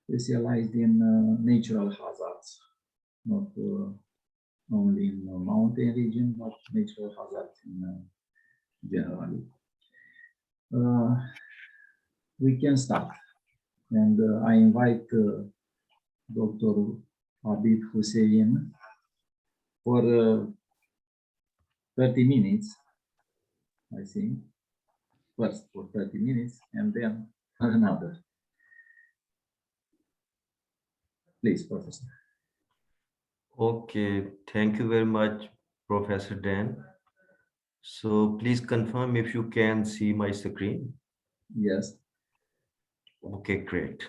specialized in natural hazards, not only in mountain region, but natural hazards in generally. We can start, and I invite Dr. Habib Hussein for 30 minutes, I think. First for 30 minutes, and then another. Please, Professor. Okay, thank you very much, Professor Dan. So please confirm if you can see my screen. Yes. Okay, great.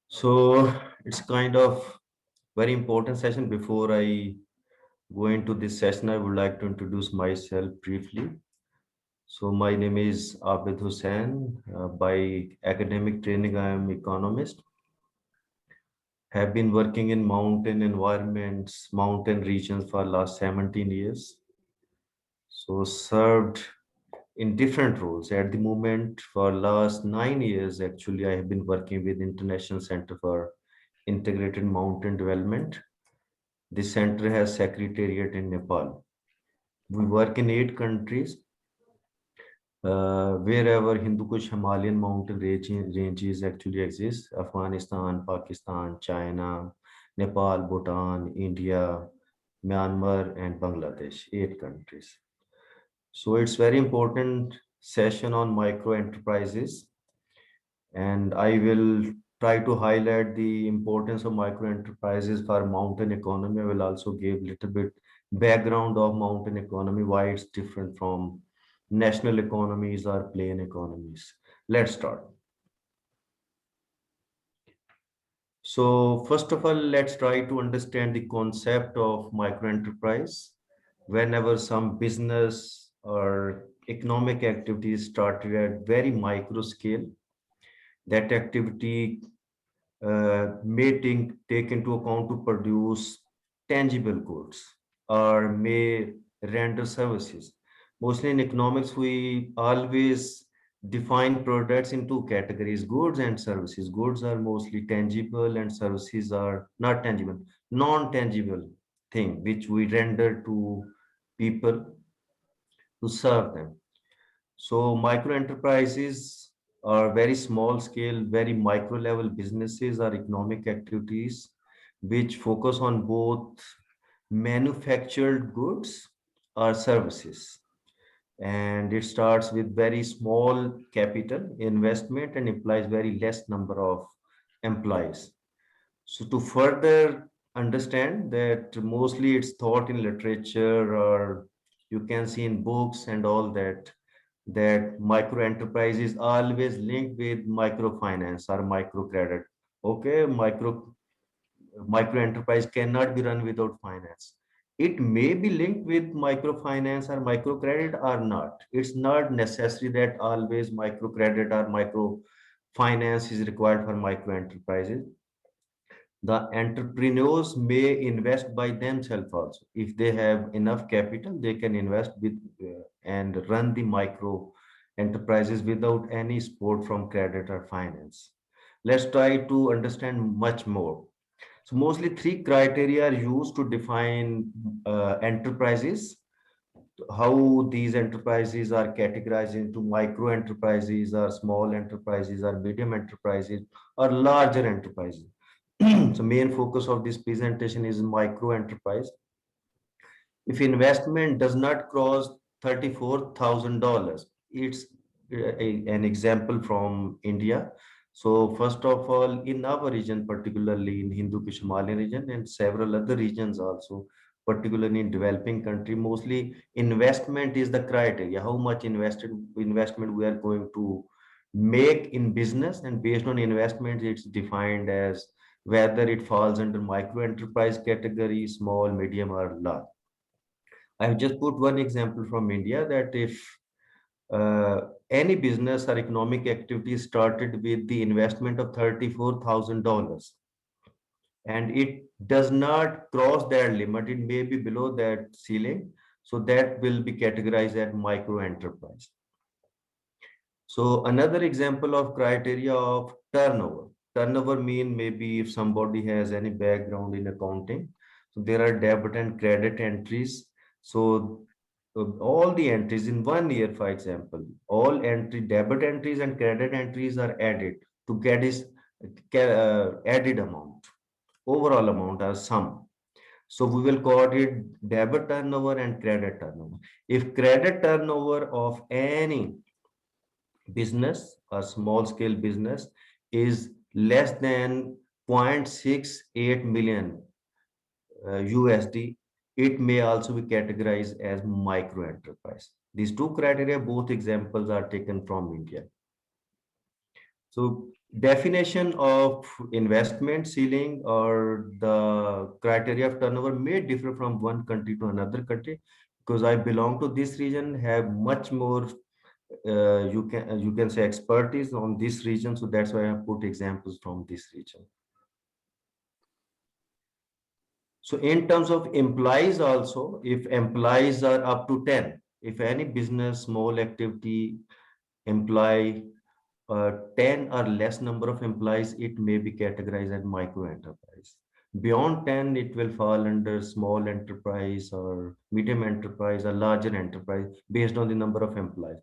So it's kind of very important session. Before I go into this session, I would like to introduce myself briefly. So my name is Abid Hussain. By academic training, I am economist. Have been working in mountain environments, mountain regions for last 17 years. So served in different roles. At the moment, for last 9 years, actually, I have been working with International Center for Integrated Mountain Development. This center has secretariat in Nepal. We work in 8 countries, wherever Hindu Kush Himalayan mountain ranges actually exist: Afghanistan, Pakistan, China, Nepal, Bhutan, India, Myanmar, and Bangladesh. 8 countries. So it's very important session on micro enterprises, and I will try to highlight the importance of micro enterprises for mountain economy. I will also give little bit background of mountain economy, why it's different from national economies or plain economies. Let's start. So first of all, let's try to understand the concept of micro enterprise. Whenever some business or economic activities started at very micro scale, that activity may take into account to produce tangible goods or may render services. Mostly in economics, we always define products into categories: goods and services. Goods are mostly tangible and services are not tangible, non-tangible thing which we render to people to serve them. So micro enterprises are very small scale, very micro level businesses or economic activities which focus on both manufactured goods or services. And it starts with very small capital investment and implies very less number of employees. So to further understand that, mostly it's taught in literature or you can see in books and all that, that micro enterprise is always linked with microfinance or microcredit. Okay, micro enterprise cannot be run without finance. It may be linked with microfinance or microcredit or not. It's not necessary that always microcredit or microfinance is required for micro enterprises. The entrepreneurs may invest by themselves also. If they have enough capital, they can invest with and run the micro enterprises without any support from credit or finance. Let's try to understand much more. So mostly three criteria are used to define enterprises. How these enterprises are categorized into micro enterprises or small enterprises or medium enterprises or larger enterprises. So main focus of this presentation is micro enterprise. If investment does not cross $34,000, it's an example from India. So first of all, in our region, particularly in Hindu Kush Himalayan region and several other regions also, particularly in developing country, mostly investment is the criteria. How much investment we are going to make in business, and based on investment, it's defined as whether it falls under micro enterprise category, small, medium, or large. I've just put one example from India that if any business or economic activity started with the investment of $34,000 and it does not cross that limit, it may be below that ceiling. So that will be categorized as micro enterprise. So another example of criteria of turnover. Turnover mean maybe if somebody has any background in accounting, so there are debit and credit entries. So all the entries in 1 year, for example, all debit entries and credit entries are added to get this added amount, overall amount or sum. So we will call it debit turnover and credit turnover. If credit turnover of any business, a small scale business, is less than 0.68 million USD, it may also be categorized as micro enterprise. These two criteria, both examples are taken from India. So definition of investment ceiling or the criteria of turnover may differ from one country to another country, because I belong to this region, have much more you can say expertise on this region, so that's why I have put examples from this region. So in terms of employees also, if employees are up to 10, if any business small activity employ 10 or less number of employees, it may be categorized as micro enterprise. Beyond 10, it will fall under small enterprise or medium enterprise or larger enterprise based on the number of employees.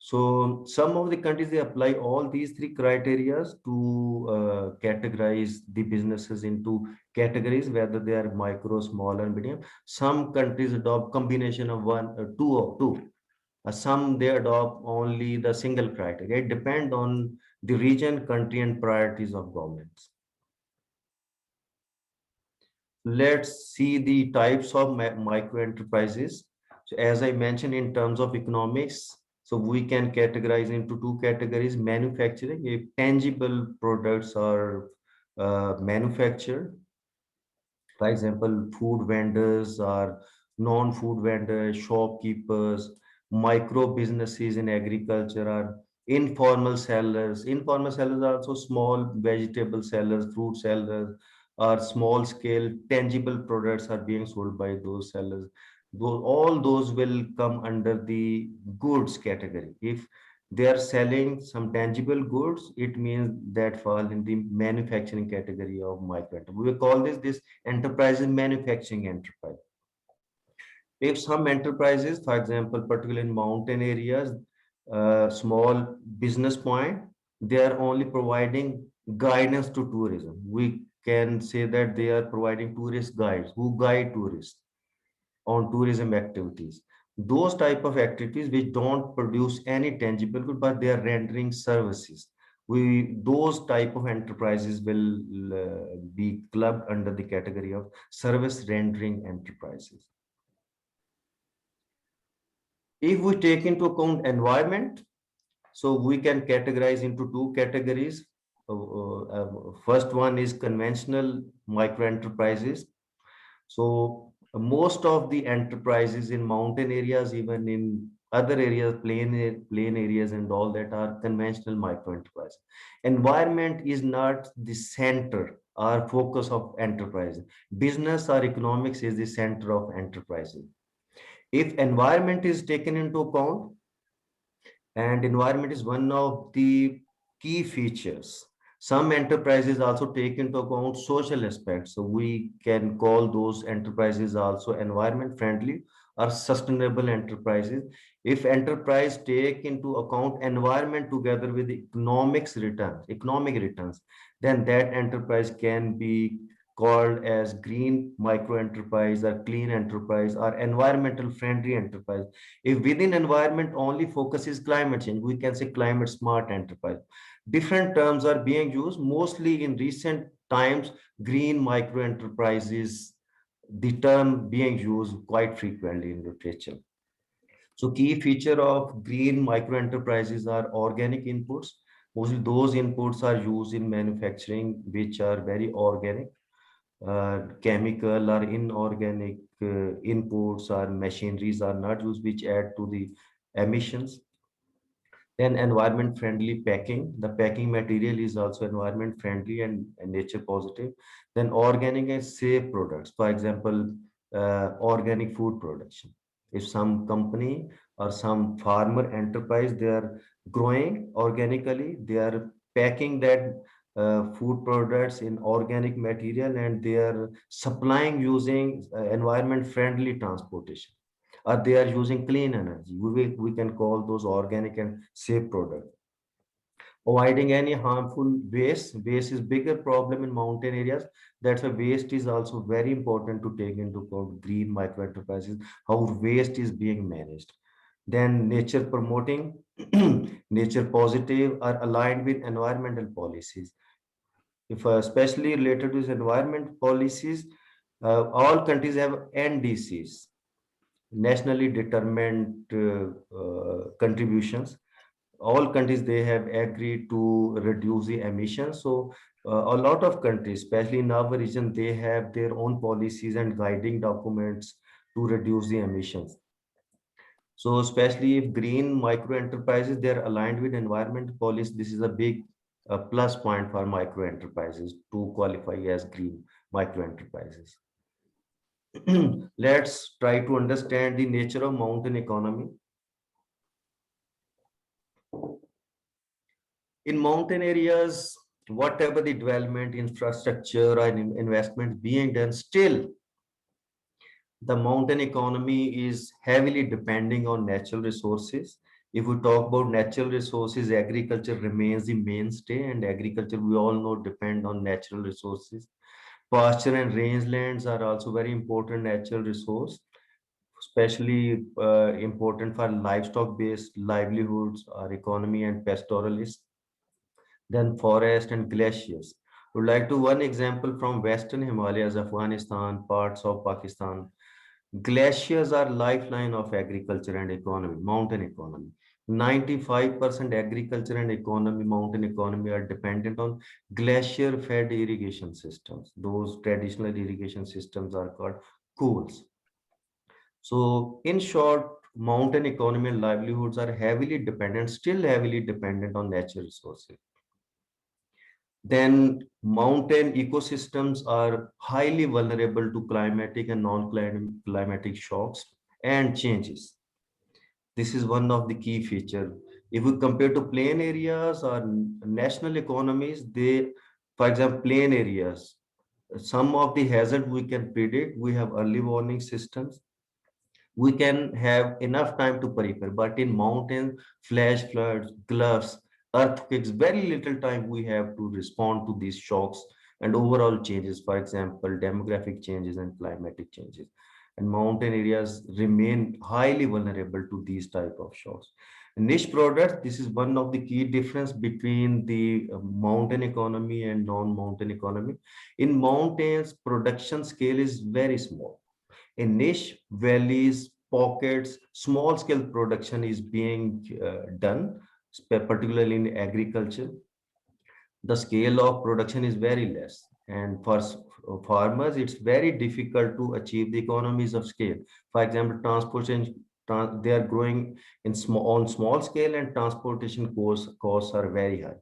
So some of the countries, they apply all these three criteria to categorize the businesses into categories, whether they are micro, small, and medium. Some countries adopt combination of one, two or two. Some they adopt only the single criteria. It depends on the region, country, and priorities of governments. Let's see the types of micro enterprises. So as I mentioned in terms of economics, so we can categorize into two categories: manufacturing, if tangible products are manufactured. For example, food vendors or non-food vendors, shopkeepers, micro businesses in agriculture are informal sellers. Informal sellers are also small vegetable sellers, fruit sellers, or small scale tangible products are being sold by those sellers. All those will come under the goods category. If they are selling some tangible goods, it means that fall in the manufacturing category of micro enterprise. We will call this enterprise is manufacturing enterprise. If some enterprises, for example, particularly in mountain areas, small business point, they are only providing guidance to tourism. We can say that they are providing tourist guides who guide tourists on tourism activities. Those type of activities which don't produce any tangible good, but they are rendering services. Those type of enterprises will be clubbed under the category of service rendering enterprises. If we take into account environment, so we can categorize into two categories. First one is conventional micro enterprises. So most of the enterprises in mountain areas, even in other areas, plain areas and all that, are conventional micro enterprise. Environment is not the center or focus of enterprise. Business or economics is the center of enterprises. If environment is taken into account, and environment is one of the key features. Some enterprises also take into account social aspects. So we can call those enterprises also environment friendly or sustainable enterprises. If enterprise take into account environment together with economic returns, then that enterprise can be called as green micro enterprise or clean enterprise or environmental friendly enterprise. If within environment only focuses climate change, we can say climate smart enterprise. Different terms are being used. Mostly in recent times, green micro enterprise is the term being used quite frequently in literature. So key feature of green micro enterprises are organic inputs. Mostly those inputs are used in manufacturing, which are very organic. Chemical or inorganic inputs or machineries are not used, which add to the emissions. Then environment friendly packing. The packing material is also environment friendly and nature positive. Then organic and safe products. For example, organic food production. If some company or some farmer enterprise, they are growing organically, they are packing that food products in organic material and they are supplying using environment friendly transportation, or they are using clean energy. We can call those organic and safe products. Avoiding any harmful waste. Waste is bigger problem in mountain areas. That's why waste is also very important to take into account green micro enterprises, how waste is being managed. Then nature promoting, nature positive are aligned with environmental policies. If especially related to environment policies, all countries have NDCs, nationally determined contributions. All countries, they have agreed to reduce the emissions. So a lot of countries, especially in our region, they have their own policies and guiding documents to reduce the emissions. So especially if green micro enterprises, they're aligned with environment policy, this is a big plus point for micro enterprises to qualify as green micro enterprises. Let's try to understand the nature of mountain economy. In mountain areas, whatever the development, infrastructure, or investment being done, still the mountain economy is heavily depending on natural resources. If we talk about natural resources, agriculture remains the mainstay, and agriculture, we all know, depend on natural resources. Pasture and rangelands are also very important natural resource, especially important for livestock-based livelihoods, our economy, and pastoralists. Then forest and glaciers. Would like to one example from Western Himalayas, Afghanistan, parts of Pakistan. Glaciers are lifeline of agriculture and economy, mountain economy. 95% agriculture and economy, mountain economy are dependent on glacier-fed irrigation systems. Those traditional irrigation systems are called cools. So in short, mountain economy and livelihoods are heavily dependent, still heavily dependent on natural resources. Then mountain ecosystems are highly vulnerable to climatic and non-climatic shocks and changes. This is one of the key features. If we compare to plain areas or national economies, they, for example, plain areas, some of the hazard we can predict, we have early warning systems, we can have enough time to prepare. But in mountains, flash floods, floods, earthquakes, very little time we have to respond to these shocks and overall changes, for example, demographic changes and climatic changes. And mountain areas remain highly vulnerable to these type of shocks. Niche products, this is one of the key difference between the mountain economy and non-mountain economy. In mountains, production scale is very small. In niche valleys, pockets, small scale production is being done, particularly in agriculture. The scale of production is very less. And for farmers, it's very difficult to achieve the economies of scale. For example, transportation, they are growing in on small scale and transportation costs are very high.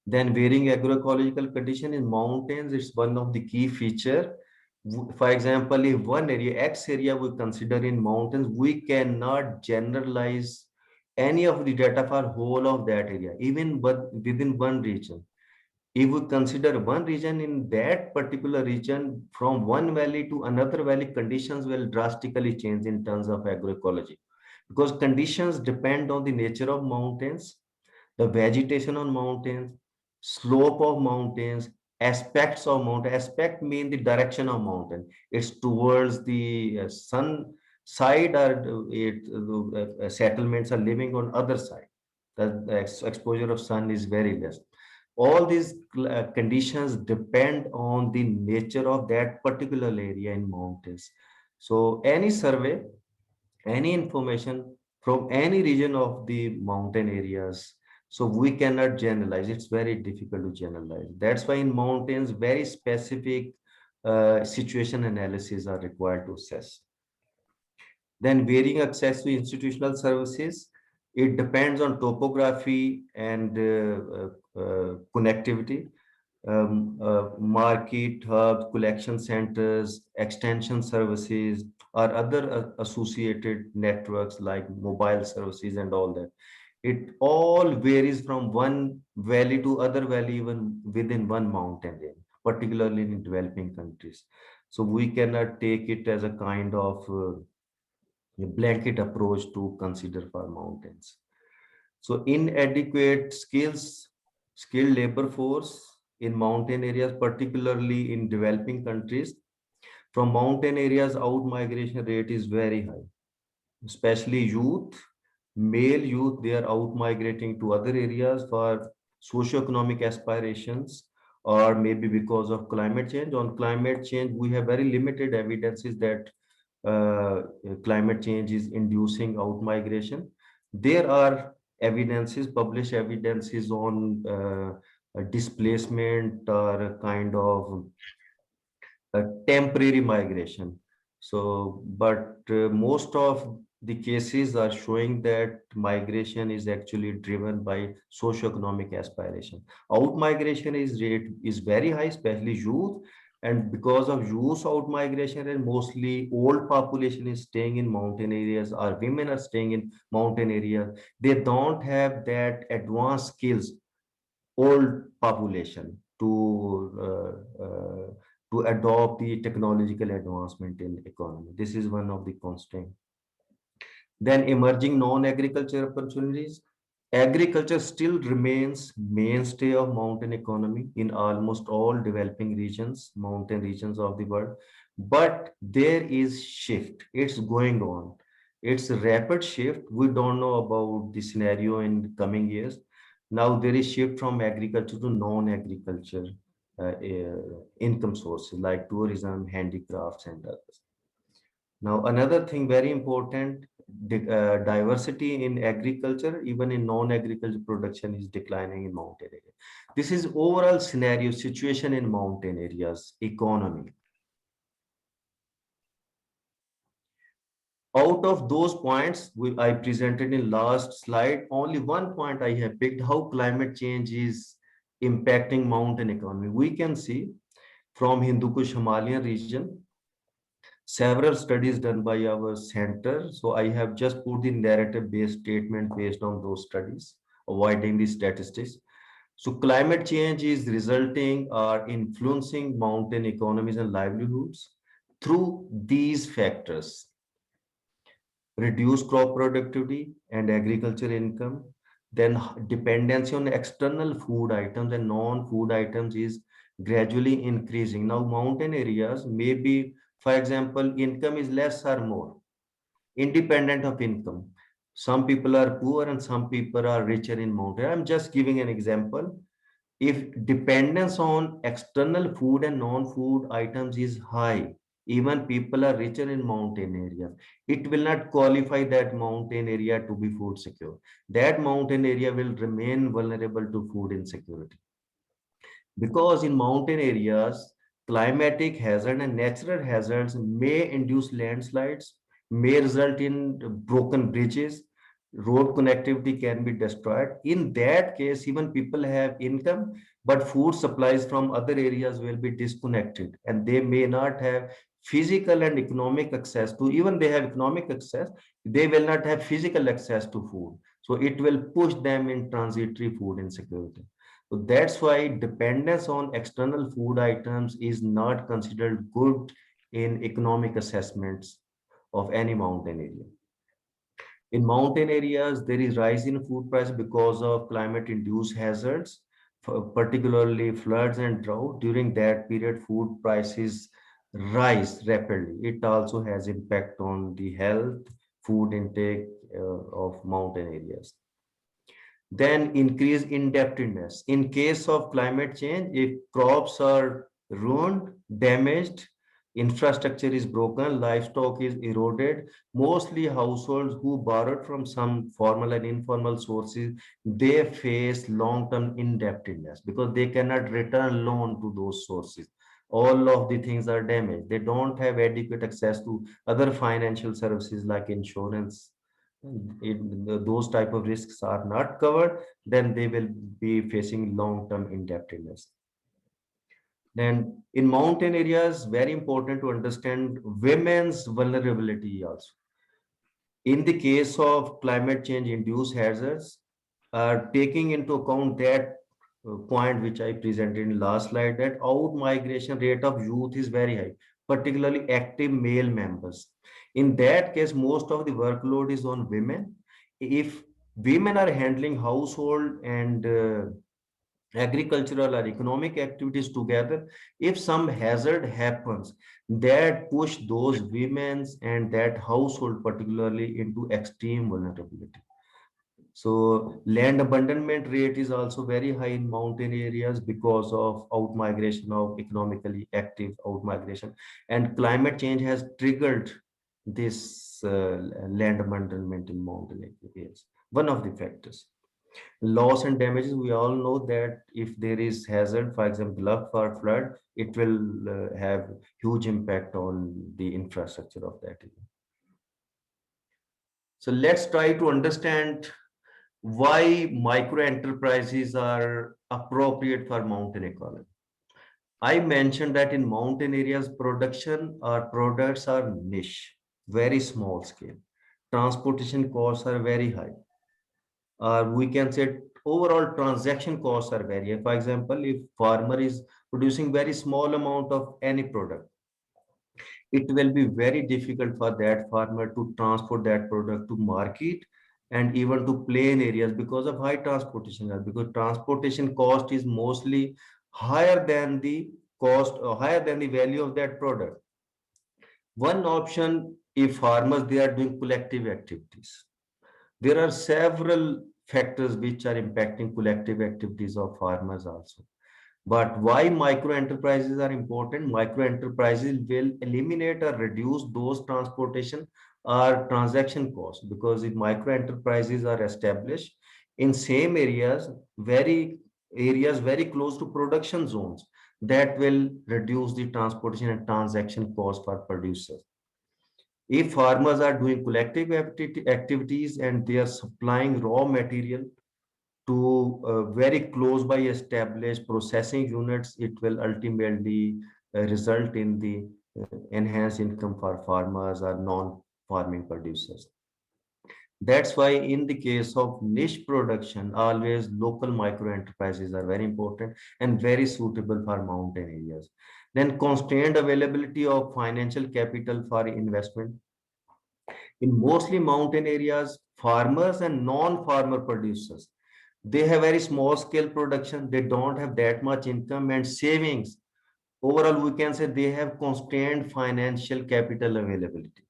Then varying agroecological condition in mountains, it's one of the key feature. For example, if one area, X area we consider in mountains, we cannot generalize any of the data for whole of that area, even but within one region. If we consider one region, in that particular region, from one valley to another valley, conditions will drastically change in terms of agroecology, because conditions depend on the nature of mountains, the vegetation on mountains, slope of mountains, aspects of mountain. Aspect mean the direction of mountain. It's towards the sun side, or settlements are living on other side. The exposure of sun is very less. All these conditions depend on the nature of that particular area in mountains. So any survey, any information from any region of the mountain areas, so we cannot generalize. It's very difficult to generalize. That's why in mountains, very specific situation analysis are required to assess. Then varying access to institutional services, it depends on topography and connectivity. market hubs, collection centers, extension services, or other associated networks like mobile services and all that. It all varies from one valley to other valley, even within one mountain range, particularly in developing countries. So we cannot take it as a kind of a blanket approach to consider for mountains. So inadequate skilled labor force in mountain areas, particularly in developing countries, from mountain areas out migration rate is very high, especially youth, male youth, they are out migrating to other areas for socioeconomic aspirations or maybe because of climate change. On climate change, we have very limited evidences that climate change is inducing out migration. There are evidences, published evidences on displacement or a kind of a temporary migration. So, but most of the cases are showing that migration is actually driven by socioeconomic aspiration. Out migration is rate is very high, especially youth. And because of youth out migration and mostly old population is staying in mountain areas or women are staying in mountain areas, they don't have that advanced skills old population to adopt the technological advancement in economy. This is one of the constraint. Then emerging non-agriculture opportunities. Agriculture still remains mainstay of mountain economy in almost all developing regions, mountain regions of the world. But there is shift. It's going on. It's a rapid shift. We don't know about the scenario in the coming years. Now there is shift from agriculture to non-agriculture income sources like tourism, handicrafts, and others. Now, another thing very important, diversity in agriculture, even in non-agriculture production is declining in mountain area. This is overall scenario situation in mountain areas, economy. Out of those points I presented in last slide, only one point I have picked, how climate change is impacting mountain economy. We can see from Hindu Kush Himalayan region, several studies done by our center. So I have just put the narrative based statement based on those studies, avoiding the statistics. So climate change is resulting or influencing mountain economies and livelihoods through these factors: reduced crop productivity and agriculture income, then dependency on external food items and non-food items is gradually increasing. Now, mountain areas maybe, for example, income is less or more, independent of income. Some people are poor and some people are richer in mountain. I'm just giving an example. If dependence on external food and non-food items is high, even people are richer in mountain areas, it will not qualify that mountain area to be food secure. That mountain area will remain vulnerable to food insecurity. Because in mountain areas, climatic hazard and natural hazards may induce landslides, may result in broken bridges, road connectivity can be destroyed. In that case, even people have income, but food supplies from other areas will be disconnected and they may not have physical and economic access to, even they have economic access, they will not have physical access to food. So it will push them in transitory food insecurity. So that's why dependence on external food items is not considered good in economic assessments of any mountain area. In mountain areas, there is rise in food price because of climate-induced hazards, particularly floods and drought. During that period, food prices rise rapidly. It also has impact on the health, food intake of mountain areas. Then increase indebtedness. In case of climate change, if crops are ruined, damaged, infrastructure is broken, livestock is eroded, mostly households who borrowed from some formal and informal sources, they face long-term indebtedness because they cannot return loan to those sources. All of the things are damaged. They don't have adequate access to other financial services like insurance. If those type of risks are not covered, then they will be facing long-term indebtedness. Then in mountain areas, very important to understand women's vulnerability also. In the case of climate change induced hazards, taking into account that point which I presented in last slide, that out migration rate of youth is very high, particularly active male members. In that case, most of the workload is on women. If women are handling household and agricultural or economic activities together, if some hazard happens, that push those women's and that household particularly into extreme vulnerability. So land abandonment rate is also very high in mountain areas because of out migration of economically active out migration, and climate change has triggered this land abandonment in mountain areas. One of the factors. Loss and damages, we all know that if there is hazard, for example, luck for flood, it will have huge impact on the infrastructure of that area. So let's try to understand why micro enterprises are appropriate for mountain economy. I mentioned that in mountain areas, production or products are niche, very small scale. Transportation costs are very high. We can say overall transaction costs are very high. For example, if farmer is producing very small amount of any product, it will be very difficult for that farmer to transport that product to market and even to plain areas because of high transportation cost, because transportation cost is mostly higher than the cost or higher than the value of that product. One option, if farmers they are doing collective activities, there are several factors which are impacting collective activities of farmers also. But why micro enterprises are important? Micro enterprises will eliminate or reduce those transportation or transaction costs, because if micro enterprises are established in same areas very close to production zones, that will reduce the transportation and transaction cost for producers. If farmers are doing collective activities and they are supplying raw material to very close by established processing units, it will ultimately result in the enhanced income for farmers or non-farming producers. That's why in the case of niche production, always local micro enterprises are very important and very suitable for mountain areas. Then constrained availability of financial capital for investment. In mostly mountain areas, farmers and non-farmer producers, they have very small scale production. They don't have that much income and savings. Overall, we can say they have constrained financial capital availability,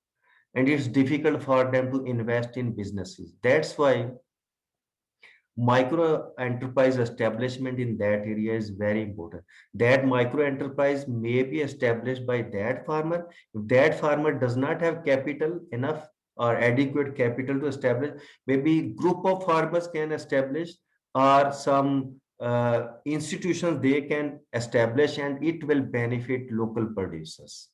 and it's difficult for them to invest in businesses. That's why micro enterprise establishment in that area is very important. That micro enterprise may be established by that farmer. If that farmer does not have capital enough or adequate capital to establish, maybe group of farmers can establish, or some institutions they can establish, and it will benefit local producers.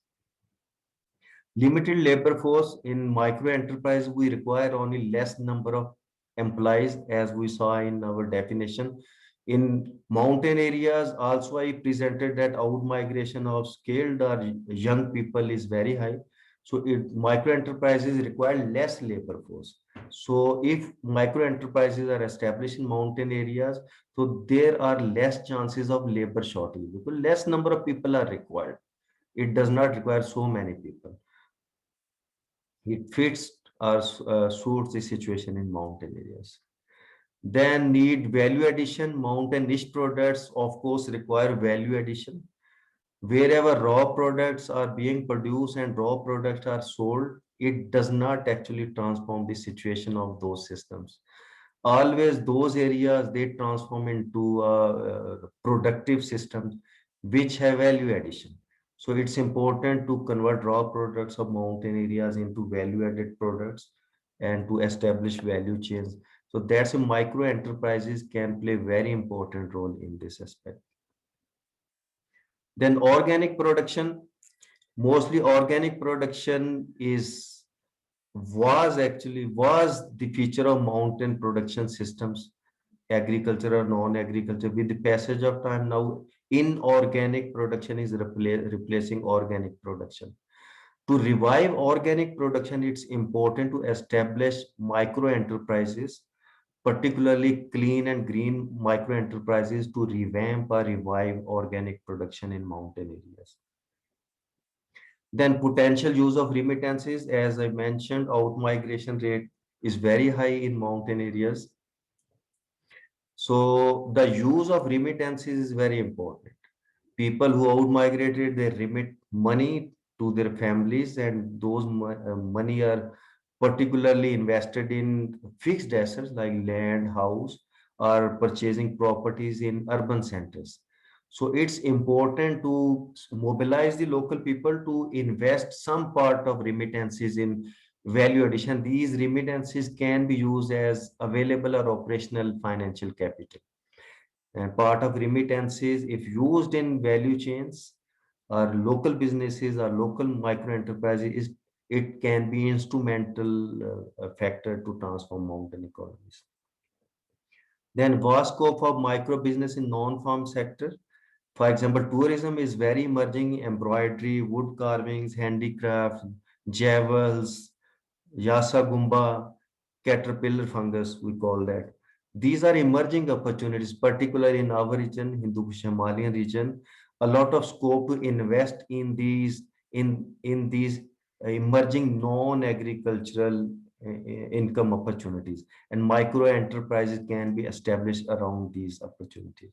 Limited labor force in micro enterprise, we require only less number of employees, as we saw in our definition. In mountain areas, also I presented that out migration of skilled or young people is very high. So micro enterprises require less labor force. So if micro enterprises are established in mountain areas, so there are less chances of labor shortage because less number of people are required. It does not require so many people. It fits or suits the situation in mountain areas. Then need value addition. Mountain niche products, of course, require value addition. Wherever raw products are being produced and raw products are sold, it does not actually transform the situation of those systems. Always those areas, they transform into productive systems which have value addition. So it's important to convert raw products of mountain areas into value added products and to establish value chains. So that's a micro enterprises can play very important role in this aspect. Then organic production, mostly organic production was the feature of mountain production systems, agriculture or non-agriculture. With the passage of time now, inorganic production is replacing organic production. To revive organic production, it's important to establish micro enterprises, particularly clean and green micro enterprises, to revamp or revive organic production in mountain areas. Then potential use of remittances, as I mentioned, out migration rate is very high in mountain areas. So the use of remittances is very important. People who out migrated, they remit money to their families, and those money are particularly invested in fixed assets like land, house, or purchasing properties in urban centers. So it's important to mobilize the local people to invest some part of remittances in value addition. These remittances can be used as available or operational financial capital. And part of remittances, if used in value chains or local businesses or local micro enterprises, it can be instrumental factor to transform mountain economies. Then vast scope of micro business in non-farm sector. For example, tourism is very emerging: embroidery, wood carvings, handicrafts, jewels, Yasa Gumba, caterpillar fungus, we call that. These are emerging opportunities, particularly in our region, Hindu Kush Himalayan region. A lot of scope to invest in these emerging non-agricultural income opportunities, and micro enterprises can be established around these opportunities.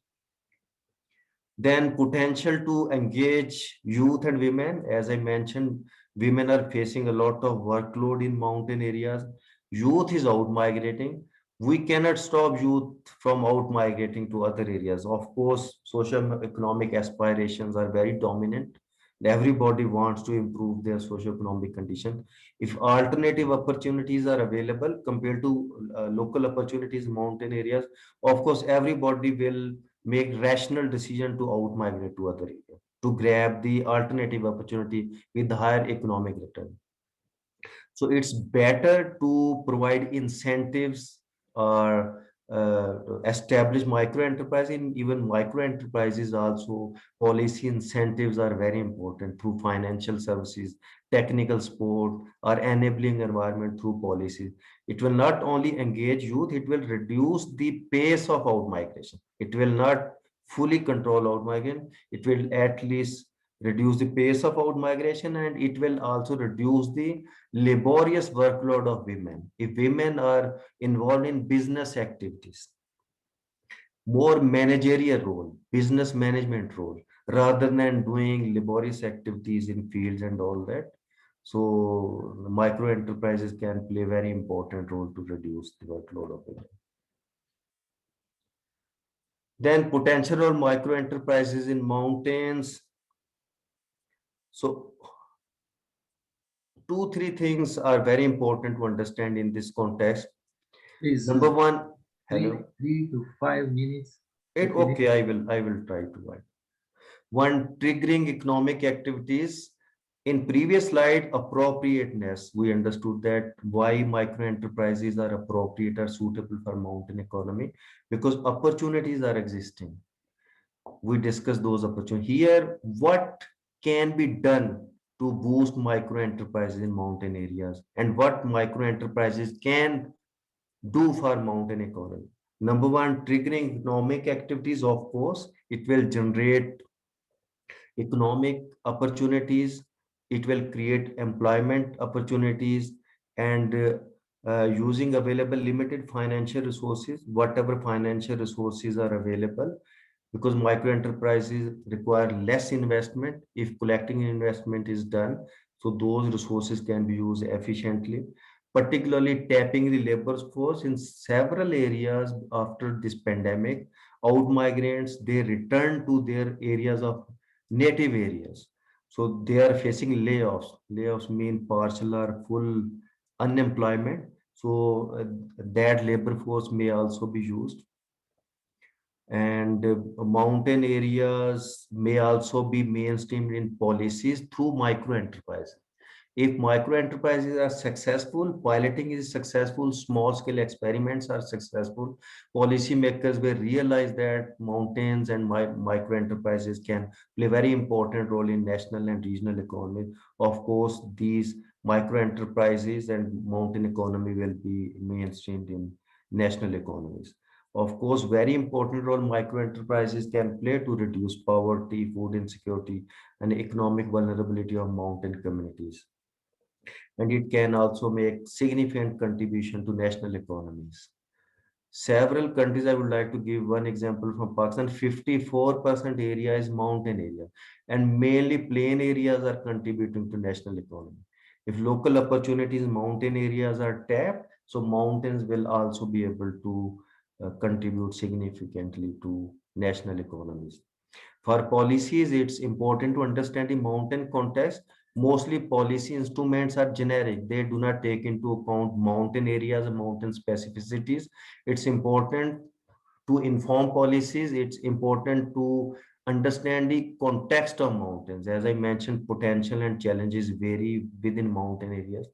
Then potential to engage youth and women. As I mentioned, women are facing a lot of workload in mountain areas. Youth is out migrating. We cannot stop youth from out migrating to other areas. Of course, social economic aspirations are very dominant. Everybody wants to improve their socio-economic condition. If alternative opportunities are available compared to local opportunities in mountain areas, of course, everybody will make rational decision to out migrate to other area to grab the alternative opportunity with higher economic return. So it's better to provide incentives or establish micro enterprise. In even micro enterprises also, policy incentives are very important through financial services, technical support, or enabling environment through policies. It will not only engage youth, it will reduce the pace of out migration. It will not fully control out migration. It will at least reduce the pace of out migration, and it will also reduce the laborious workload of women. If women are involved in business activities, more managerial role, business management role, rather than doing laborious activities in fields and all that. So micro enterprises can play a very important role to reduce the workload of women. Then potential of micro enterprises in mountains. So two, three things are very important to understand in this context. Please, Number one, hello. 3 to 5 minutes. Okay, I will try to write. One, triggering economic activities. In previous slide, appropriateness, we understood that why micro enterprises are appropriate or suitable for mountain economy, because opportunities are existing. We discussed those opportunities. Here, what can be done to boost micro enterprises in mountain areas, and what micro enterprises can do for mountain economy? Number one, triggering economic activities. Of course, it will generate economic opportunities. It will create employment opportunities, and using available limited financial resources, whatever financial resources are available, because micro enterprises require less investment if collecting investment is done. So those resources can be used efficiently, particularly tapping the labor force in several areas. After this pandemic, out migrants, they return to their areas of native areas. So they are facing layoffs. Layoffs mean partial or full unemployment. So that labor force may also be used. And mountain areas may also be mainstreamed in policies through micro enterprises. If micro enterprises are successful, piloting is successful, small scale experiments are successful, policymakers will realize that mountains and micro enterprises can play a very important role in national and regional economy. Of course, these micro enterprises and mountain economy will be mainstreamed in national economies. Of course, very important role micro enterprises can play to reduce poverty, food insecurity, and economic vulnerability of mountain communities, and it can also make significant contribution to national economies. Several countries, I would like to give one example from Pakistan. 54% area is mountain area, and mainly plain areas are contributing to national economy. If local opportunities, mountain areas are tapped, so mountains will also be able to contribute significantly to national economies. For policies, it's important to understand the mountain context. Mostly policy instruments are generic. They do not take into account mountain areas, mountain specificities. It's important to inform policies. It's important to understand the context of mountains. As I mentioned, potential and challenges vary within mountain areas.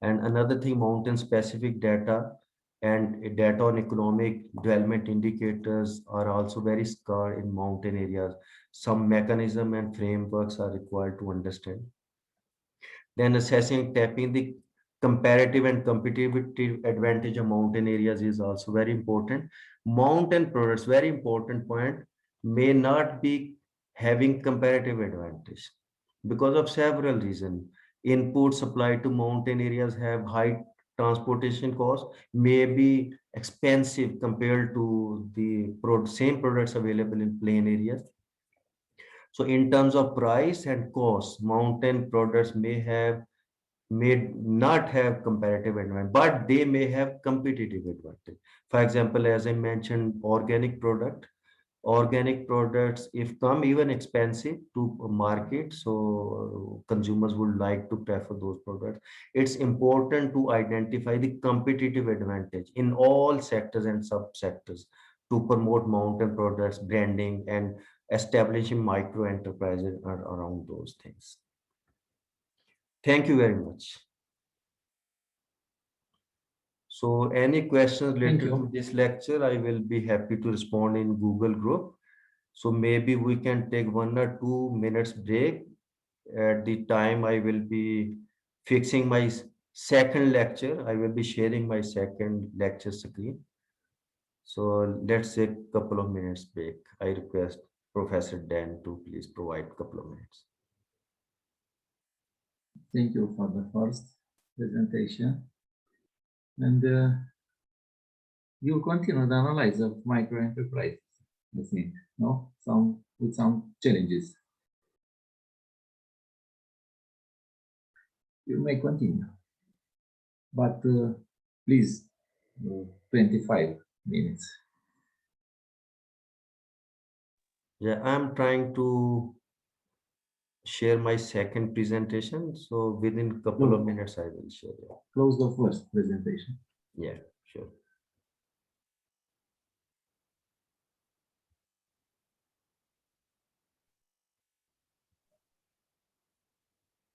And another thing, mountain specific data and data on economic development indicators are also very scarce in mountain areas. Some mechanism and frameworks are required to understand. Then assessing, tapping the comparative and competitive advantage of mountain areas is also very important. Mountain products, very important point, may not be having comparative advantage because of several reasons. Input supply to mountain areas have high transportation costs, may be expensive compared to the same products available in plain areas. So in terms of price and cost, mountain products may not have comparative advantage, but they may have competitive advantage. For example, as I mentioned, organic products, if come even expensive to market, so consumers would like to prefer those products. It's important to identify the competitive advantage in all sectors and subsectors to promote mountain products, branding, and establishing micro enterprises around those things. Thank you very much. So any questions related to this lecture, I will be happy to respond in Google group. So maybe we can take 1 or 2 minutes break. At the time I will be fixing my second lecture. I will be sharing my second lecture screen. So let's take a couple of minutes break. I request Professor Dan to please provide a couple of minutes. Thank you for the first presentation. And you continue the analysis of micro enterprises, I think, no? With some challenges. You may continue, but please, 25 minutes. Yeah, I'm trying to share my second presentation. So within a couple of minutes, I will share it. Close the first presentation. Yeah, sure.